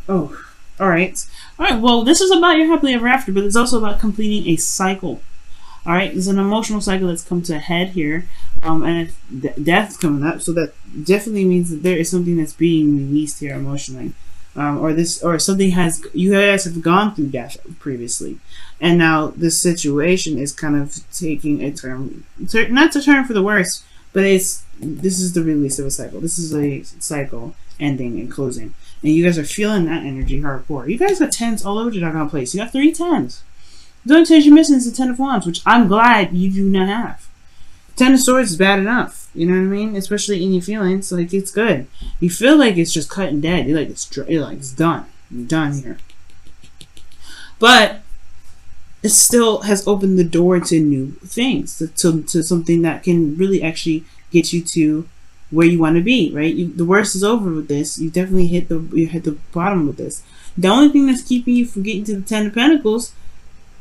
Oh, all right. All right. Well, this is about your happily ever after, but it's also about completing a cycle. All right. There's an emotional cycle that's come to a head here, and death's coming up, so that definitely means that there is something that's being released here emotionally, or something has you guys have gone through death previously, and now this situation is kind of taking a turn, not a turn for the worse, but this is the release of a cycle. This is a cycle ending and closing. And you guys are feeling that energy hardcore. You guys got tens all over the doggone place. You got 3 tens. The only tens you're missing is the 10 of Wands, which I'm glad you do not have. 10 of Swords is bad enough. You know what I mean? Especially in your feelings. Like, it's good. You feel like it's just cut and dead. You're like, it's done. You're done here. But it still has opened the door to new things. To something that can really actually get you to where you want to be, right? The worst is over with this. You definitely hit the bottom with this. The only thing that's keeping you from getting to the 10 of Pentacles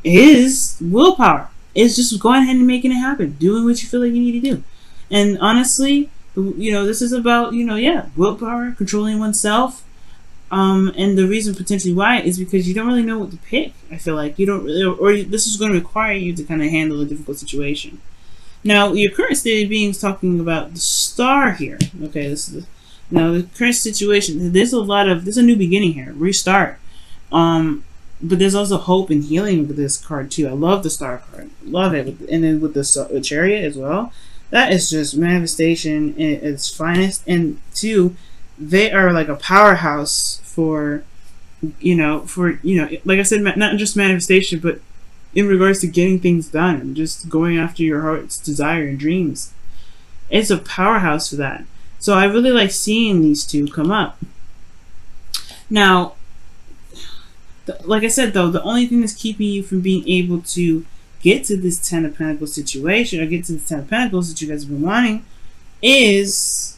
is willpower. It's just going ahead and making it happen, doing what you feel like you need to do. And honestly, this is about willpower, controlling oneself. And the reason potentially why is because you don't really know what to pick. I feel like you don't really, or this is going to require you to kind of handle a difficult situation. Now, your current state of being is talking about the star here. Okay, now the current situation. There's a new beginning here, restart. But there's also hope and healing with this card too. I love the star card, love it, and then with the chariot as well. That is just manifestation at its finest. And two, they are like a powerhouse for like I said, not just manifestation, but in regards to getting things done and just going after your heart's desire and dreams. It's a powerhouse for that. So I really like seeing these two come up. Now, like I said, though, the only thing that's keeping you from being able to get to this 10 of Pentacles situation, or get to the 10 of Pentacles that you guys have been wanting, is,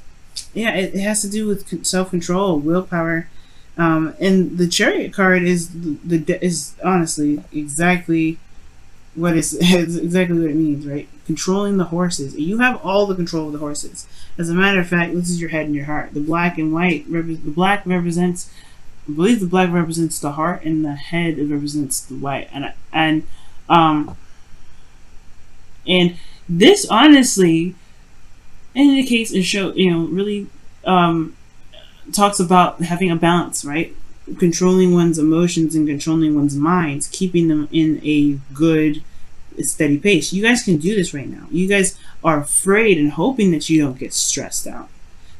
it has to do with self-control, willpower. And the Chariot card is honestly exactly what it's exactly what it means, right? Controlling the horses. You have all the control of the horses. As a matter of fact, this is your head and your heart. The black and white, the black represents, I believe the black represents the heart, and the head represents the white. And this honestly indicates and really talks about having a balance, right? Controlling one's emotions and controlling one's minds, keeping them in a good, steady pace. You guys can do this right now. You guys are afraid and hoping that you don't get stressed out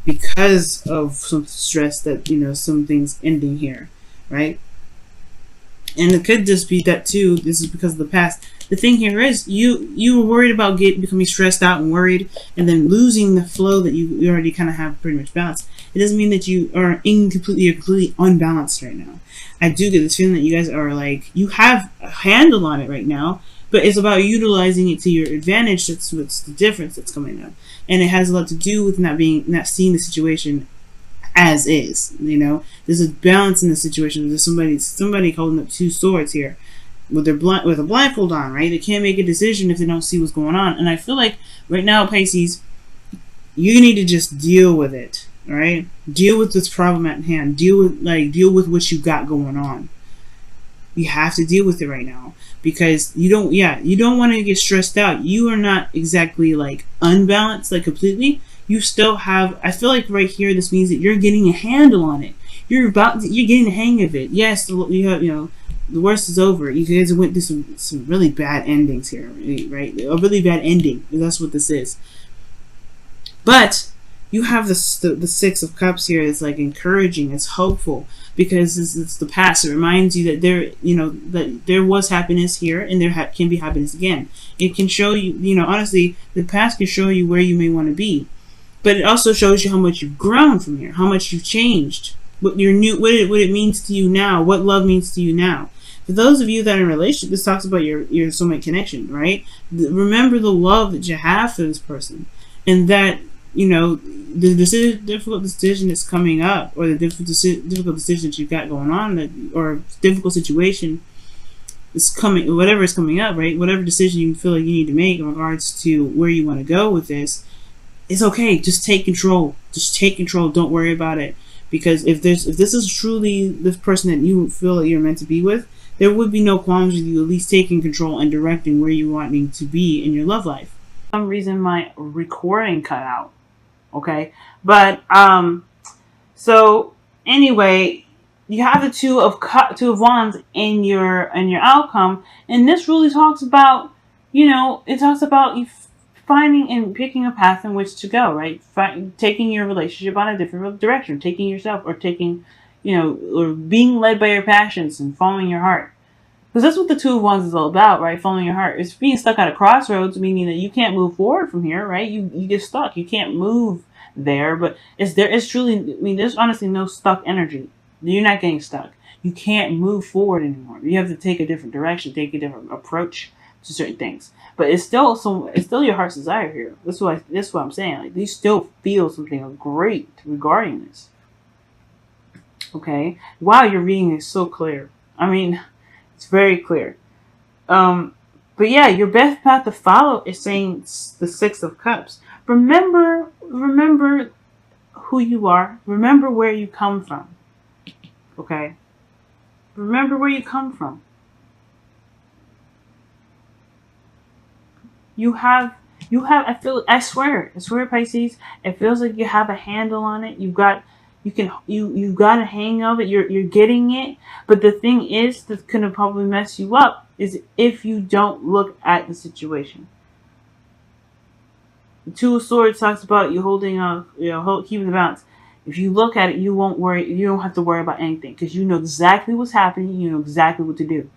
because of some stress that, some things ending here, right? And it could just be that too, this is because of the past. The thing here is you were worried about becoming stressed out and worried and then losing the flow that you already kind of have pretty much balanced. It doesn't mean that you are completely unbalanced right now. I do get this feeling that you guys are like, you have a handle on it right now, but it's about utilizing it to your advantage. That's what's the difference that's coming up. And it has a lot to do with not seeing the situation as is. There's a balance in the situation. There's somebody holding up 2 swords here with a blindfold on, right? They can't make a decision if they don't see what's going on. And I feel like right now, Pisces, you need to just deal with it, right? Deal with this problem at hand. Deal with what you got going on. You have to deal with it right now because you don't want to get stressed out. You are not exactly like unbalanced, like completely. You still have, I feel like right here, this means that you're getting a handle on it. You're getting the hang of it. Yes, the worst is over. You guys went through some really bad endings here, right? A really bad ending. That's what this is. But you have the 6 of Cups here. It's like encouraging. It's hopeful because it's the past. It reminds you that that there was happiness here and there can be happiness again. It can show you, honestly, the past can show you where you may want to be. But it also shows you how much you've grown from here, how much you've changed, what it means to you now, what love means to you now. For those of you that are in a relationship, this talks about your soulmate connection, right? Remember the love that you have for this person, and that the difficult decision that's coming up, or the difficult decision that you've got going on, or difficult situation is coming, whatever is coming up, right? Whatever decision you feel like you need to make in regards to where you want to go with this. It's okay. Just take control. Just take control. Don't worry about it. Because if this is truly this person that you feel that you're meant to be with, there would be no qualms with you at least taking control and directing where you're wanting to be in your love life. For some reason my recording cut out. Okay. But so anyway, you have the two of wands in your outcome, and this really talks about, it talks about you finding and picking a path in which to go, right? Taking your relationship on a different direction, taking yourself, or taking, or being led by your passions and following your heart. Because that's what the Two of Wands is all about, right? Following your heart. It's being stuck at a crossroads, meaning that you can't move forward from here, right? You get stuck. You can't move there, but it's truly, I mean, there's honestly no stuck energy. You're not getting stuck. You can't move forward anymore. You have to take a different direction, take a different approach to certain things. But it's still your heart's desire here. That's what I'm saying. Like, you still feel something great regarding this. Okay? Wow, your reading is so clear. I mean, it's very clear. But yeah, your best path to follow is saying the Six of Cups. Remember who you are. Remember where you come from. Okay? Remember where you come from. I swear, Pisces, it feels like you have a handle on it. You've got a hang of it. You're getting it. But the thing is that's gonna probably mess you up is if you don't look at the situation. The Two of Swords talks about you holding keeping the balance. If you look at it, you won't worry. You don't have to worry about anything because you know exactly what's happening. You know exactly what to do.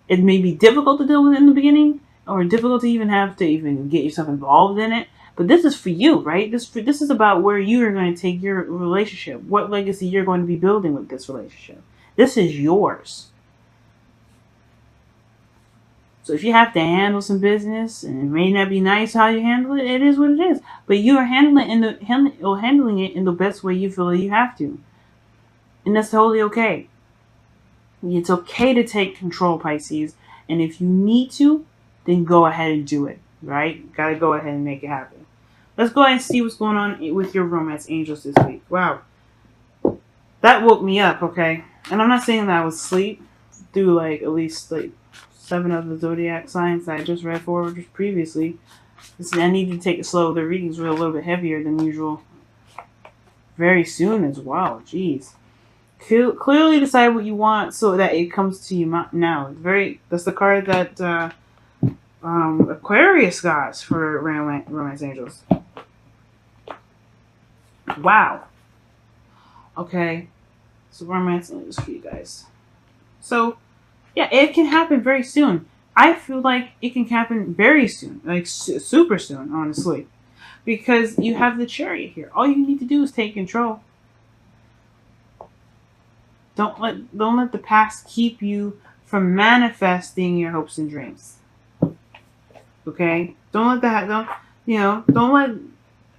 It may be difficult to deal with in the beginning, or difficult to even have to even get yourself involved in it. But this is for you, right? This is about where you are going to take your relationship. What legacy you're going to be building with this relationship. This is yours. So if you have to handle some business, and it may not be nice how you handle it, it is what it is. But you are handling it in the best way you feel that you have to. And that's totally okay. It's okay to take control, Pisces. And if you need to, then go ahead and do it, right? Gotta go ahead and make it happen. Let's go ahead and see what's going on with your romance angels this week. Wow. That woke me up, okay? And I'm not saying that I was asleep through at least 7 of the zodiac signs that I just read for just previously. I need to take it slow. The readings were a little bit heavier than usual. Very soon as well. Jeez. Clearly decide what you want so that it comes to you now. That's the card that Aquarius got for romance angels. Wow. Okay. So romance angels for you guys. So yeah, it can happen very soon. I feel like it can happen very soon, super soon, honestly, because you have the Chariot here. All you need to do is take control. Don't let the past keep you from manifesting your hopes and dreams. Okay? Don't let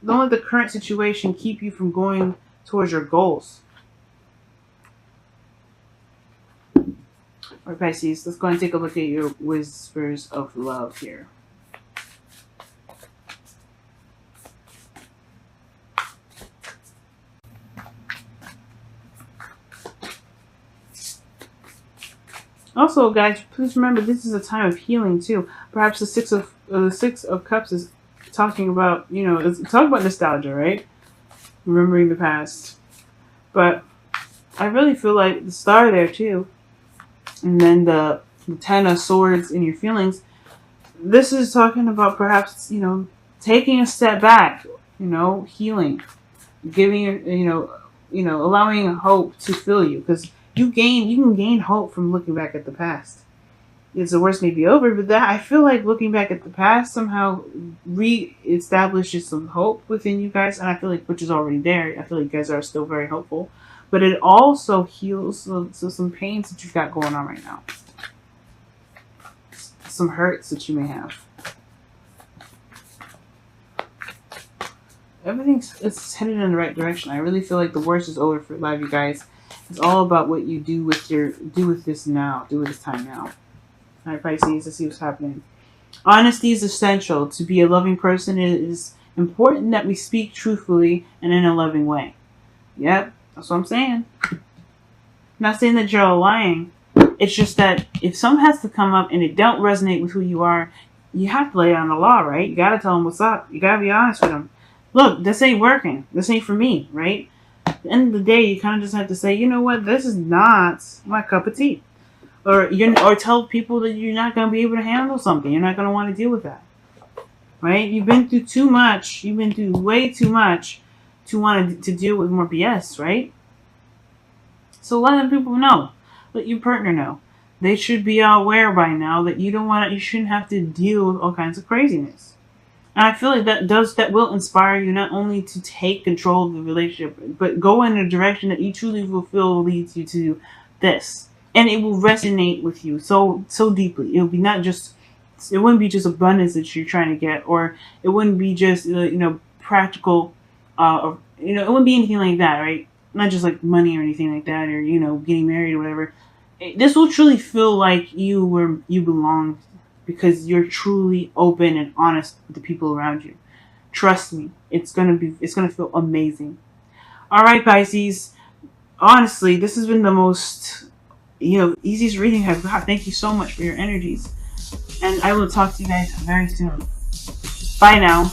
the current situation keep you from going towards your goals. Alright, Pisces, let's go and take a look at your whispers of love here. Also, guys, please remember this is a time of healing too. Perhaps the Six of Cups is talking about, it's talking about nostalgia, right? Remembering the past. But I really feel like the Star there too. And then the Ten of Swords in your feelings. This is talking about perhaps, taking a step back, healing, giving, allowing hope to fill you, because you can gain hope from looking back at the past. Yes, the worst may be over, but I feel like looking back at the past somehow re-establishes some hope within you guys, and I feel like, which is already there. I feel like you guys are still very hopeful. But it also heals some pains that you've got going on right now. Some hurts that you may have. It's headed in the right direction. I really feel like the worst is over for a lot of you guys. It's all about what you do with this now. Do with this time now. Alright, Pisces, let's see what's happening. Honesty is essential. To be a loving person, it is important that we speak truthfully and in a loving way. Yep, that's what I'm saying. I'm not saying that you're lying. It's just that if something has to come up and it don't resonate with who you are, you have to lay down the law, right? You gotta tell them what's up. You gotta be honest with them. Look, this ain't working. This ain't for me, right? At the end of the day, you kind of just have to say, you know what, this is not my cup of tea. Or tell people that you're not gonna be able to handle something. You're not gonna want to deal with that, right? You've been through too much. You've been through way too much to want to deal with more BS, right? So let the people know. Let your partner know. They should be aware by now that you shouldn't have to deal with all kinds of craziness. And I feel like that will inspire you not only to take control of the relationship, but go in a direction that you truly will feel leads you to this. And it will resonate with you so deeply. It wouldn't be just abundance that you're trying to get, or it wouldn't be just practical, it wouldn't be anything like that, right? Not just like money or anything like that, or getting married or whatever. This will truly feel like you belong, because you're truly open and honest with the people around you. Trust me, it's gonna feel amazing. All right, Pisces. Honestly, this has been the most easiest reading I've got. Thank you so much for your energies, and I will talk to you guys very soon. Bye now.